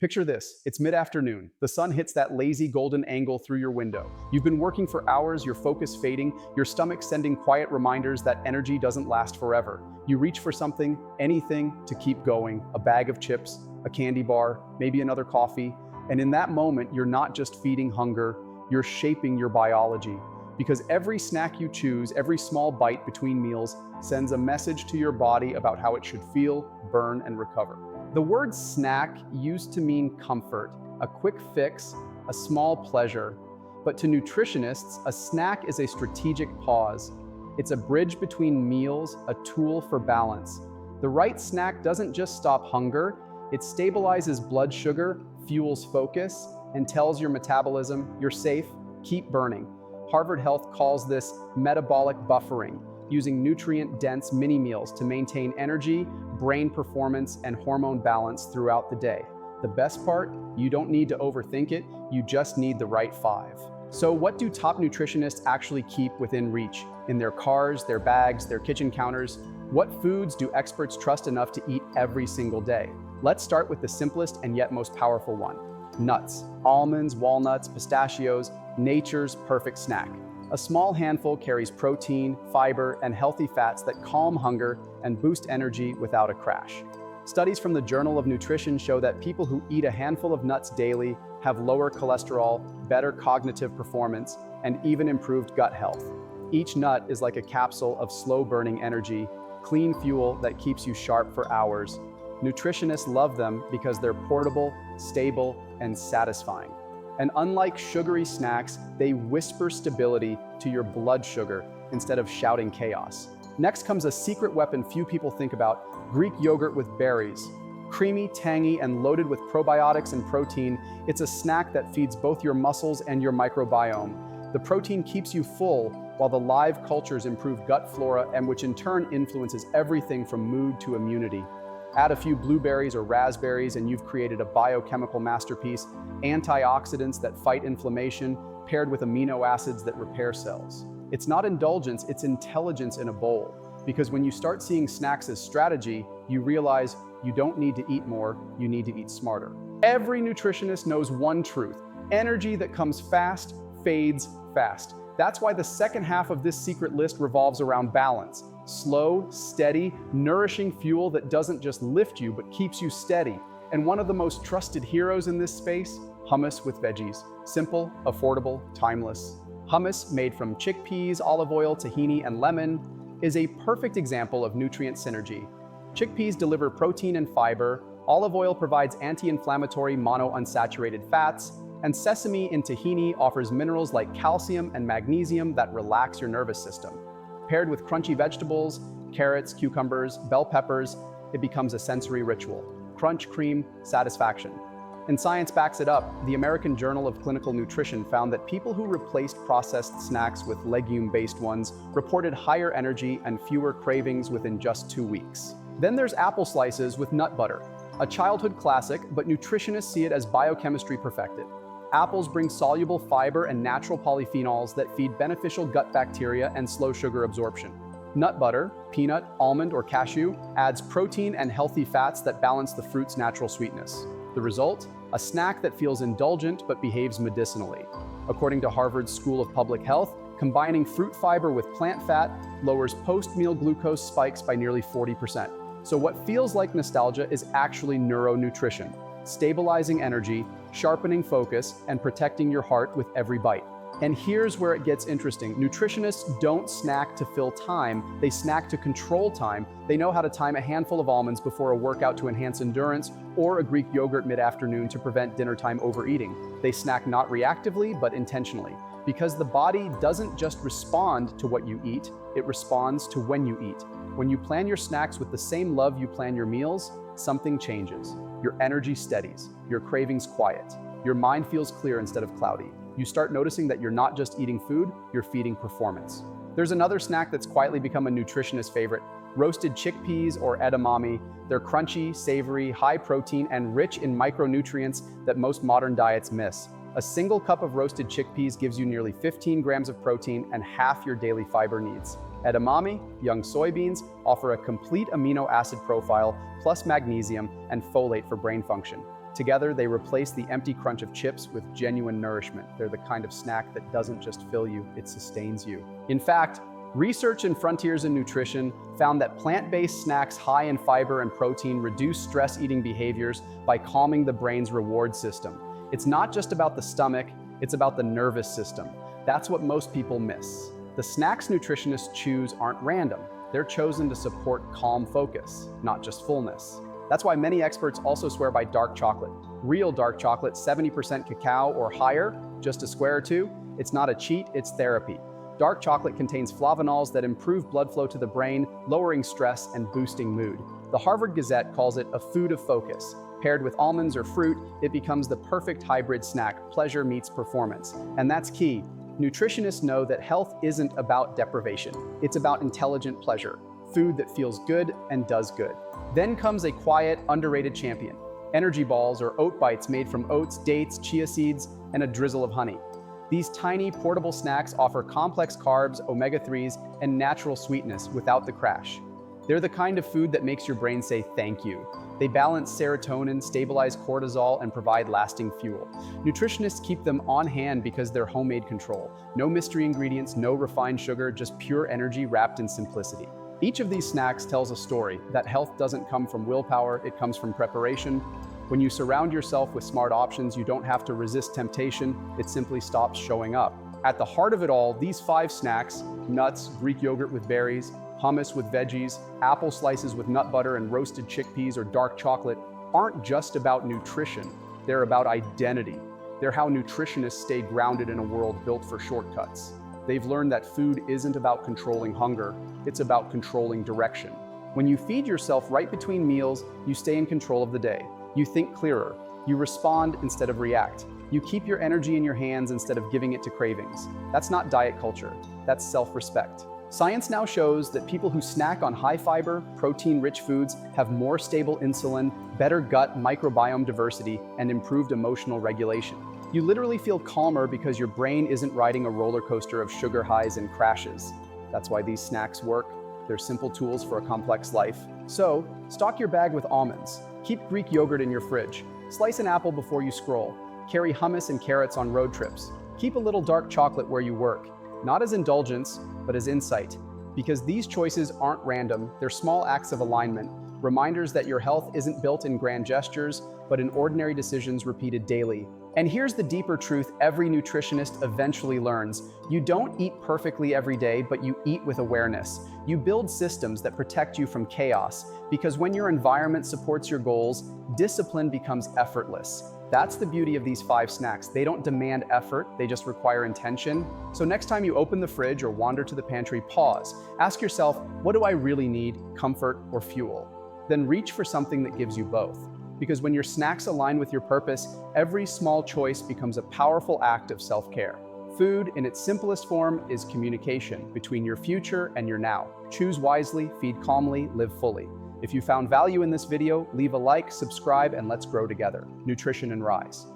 Picture this, it's mid-afternoon. The sun hits that lazy golden angle through your window. You've been working for hours, your focus fading, your stomach sending quiet reminders that energy doesn't last forever. You reach for something, anything, to keep going, a bag of chips, a candy bar, maybe another coffee. And in that moment, you're not just feeding hunger, you're shaping your biology. Because every snack you choose, every small bite between meals, sends a message to your body about how it should feel, burn, and recover. The word snack used to mean comfort, a quick fix, a small pleasure. But to nutritionists, a snack is a strategic pause. It's a bridge between meals, a tool for balance. The right snack doesn't just stop hunger, it stabilizes blood sugar, fuels focus, and tells your metabolism, you're safe, keep burning. Harvard Health calls this metabolic buffering, using nutrient-dense mini-meals to maintain energy, brain performance, and hormone balance throughout the day. The best part, you don't need to overthink it, you just need the right 5. So what do top nutritionists actually keep within reach? In their cars, their bags, their kitchen counters? What foods do experts trust enough to eat every single day? Let's start with the simplest and yet most powerful one. Nuts. Almonds, walnuts, pistachios, nature's perfect snack. A small handful carries protein, fiber, and healthy fats that calm hunger and boost energy without a crash. Studies from the Journal of Nutrition show that people who eat a handful of nuts daily have lower cholesterol, better cognitive performance, and even improved gut health. Each nut is like a capsule of slow-burning energy, clean fuel that keeps you sharp for hours. Nutritionists love them because they're portable, stable, and satisfying. And unlike sugary snacks, they whisper stability to your blood sugar instead of shouting chaos. Next comes a secret weapon few people think about, Greek yogurt with berries. Creamy, tangy, and loaded with probiotics and protein, it's a snack that feeds both your muscles and your microbiome. The protein keeps you full, while the live cultures improve gut flora, and which in turn influences everything from mood to immunity. Add a few blueberries or raspberries and you've created a biochemical masterpiece, antioxidants that fight inflammation, paired with amino acids that repair cells. It's not indulgence, it's intelligence in a bowl. Because when you start seeing snacks as strategy, you realize you don't need to eat more, you need to eat smarter. Every nutritionist knows one truth: energy that comes fast fades fast. That's why the second half of this secret list revolves around balance. Slow, steady, nourishing fuel that doesn't just lift you, but keeps you steady. And one of the most trusted heroes in this space, hummus with veggies. Simple, affordable, timeless. Hummus, made from chickpeas, olive oil, tahini, and lemon, is a perfect example of nutrient synergy. Chickpeas deliver protein and fiber, olive oil provides anti-inflammatory monounsaturated fats, and sesame in tahini offers minerals like calcium and magnesium that relax your nervous system. Paired with crunchy vegetables, carrots, cucumbers, bell peppers, it becomes a sensory ritual. Crunch, cream, satisfaction. And science backs it up. The American Journal of Clinical Nutrition found that people who replaced processed snacks with legume-based ones reported higher energy and fewer cravings within just 2 weeks. Then there's apple slices with nut butter. A childhood classic, but nutritionists see it as biochemistry perfected. Apples bring soluble fiber and natural polyphenols that feed beneficial gut bacteria and slow sugar absorption. Nut butter, peanut, almond, or cashew, adds protein and healthy fats that balance the fruit's natural sweetness. The result? A snack that feels indulgent but behaves medicinally. According to Harvard's School of Public Health, combining fruit fiber with plant fat lowers post-meal glucose spikes by nearly 40%. So what feels like nostalgia is actually neuronutrition, stabilizing energy, sharpening focus, and protecting your heart with every bite. And here's where it gets interesting. Nutritionists don't snack to fill time, they snack to control time. They know how to time a handful of almonds before a workout to enhance endurance, or a Greek yogurt mid-afternoon to prevent dinner time overeating. They snack not reactively, but intentionally. Because the body doesn't just respond to what you eat, it responds to when you eat. When you plan your snacks with the same love you plan your meals, something changes. Your energy steadies, your cravings quiet, your mind feels clear instead of cloudy. You start noticing that you're not just eating food, you're feeding performance. There's another snack that's quietly become a nutritionist favorite: roasted chickpeas or edamame. They're crunchy, savory, high protein, and rich in micronutrients that most modern diets miss. A single cup of roasted chickpeas gives you nearly 15 grams of protein and half your daily fiber needs. Edamame, young soybeans, offer a complete amino acid profile, plus magnesium and folate for brain function. Together, they replace the empty crunch of chips with genuine nourishment. They're the kind of snack that doesn't just fill you, it sustains you. In fact, research in Frontiers in Nutrition found that plant-based snacks high in fiber and protein reduce stress-eating behaviors by calming the brain's reward system. It's not just about the stomach, it's about the nervous system. That's what most people miss. The snacks nutritionists choose aren't random. They're chosen to support calm focus, not just fullness. That's why many experts also swear by dark chocolate. Real dark chocolate, 70% cacao or higher, just a square or two. It's not a cheat, it's therapy. Dark chocolate contains flavanols that improve blood flow to the brain, lowering stress and boosting mood. The Harvard Gazette calls it a food of focus. Paired with almonds or fruit, it becomes the perfect hybrid snack. Pleasure meets performance. And that's key. Nutritionists know that health isn't about deprivation. It's about intelligent pleasure. Food that feels good and does good. Then comes a quiet, underrated champion. Energy balls or oat bites made from oats, dates, chia seeds, and a drizzle of honey. These tiny, portable snacks offer complex carbs, omega-3s, and natural sweetness without the crash. They're the kind of food that makes your brain say thank you. They balance serotonin, stabilize cortisol, and provide lasting fuel. Nutritionists keep them on hand because they're homemade control. No mystery ingredients, no refined sugar, just pure energy wrapped in simplicity. Each of these snacks tells a story that health doesn't come from willpower, it comes from preparation. When you surround yourself with smart options, you don't have to resist temptation, it simply stops showing up. At the heart of it all, these 5 snacks, nuts, Greek yogurt with berries, hummus with veggies, apple slices with nut butter, and roasted chickpeas or dark chocolate, aren't just about nutrition, they're about identity. They're how nutritionists stay grounded in a world built for shortcuts. They've learned that food isn't about controlling hunger, it's about controlling direction. When you feed yourself right between meals, you stay in control of the day. You think clearer. You respond instead of react. You keep your energy in your hands instead of giving it to cravings. That's not diet culture, that's self-respect. Science now shows that people who snack on high-fiber, protein-rich foods have more stable insulin, better gut microbiome diversity, and improved emotional regulation. You literally feel calmer because your brain isn't riding a roller coaster of sugar highs and crashes. That's why these snacks work. They're simple tools for a complex life. So, stock your bag with almonds. Keep Greek yogurt in your fridge. Slice an apple before you scroll. Carry hummus and carrots on road trips. Keep a little dark chocolate where you work. Not as indulgence, but as insight. Because these choices aren't random, they're small acts of alignment, reminders that your health isn't built in grand gestures, but in ordinary decisions repeated daily. And here's the deeper truth every nutritionist eventually learns. You don't eat perfectly every day, but you eat with awareness. You build systems that protect you from chaos, because when your environment supports your goals, discipline becomes effortless. That's the beauty of these 5 snacks. They don't demand effort, they just require intention. So next time you open the fridge or wander to the pantry, pause. Ask yourself, what do I really need, comfort or fuel? Then reach for something that gives you both. Because when your snacks align with your purpose, every small choice becomes a powerful act of self-care. Food, in its simplest form, is communication between your future and your now. Choose wisely, feed calmly, live fully. If you found value in this video, leave a like, subscribe, and let's grow together. Nutrition and Rise.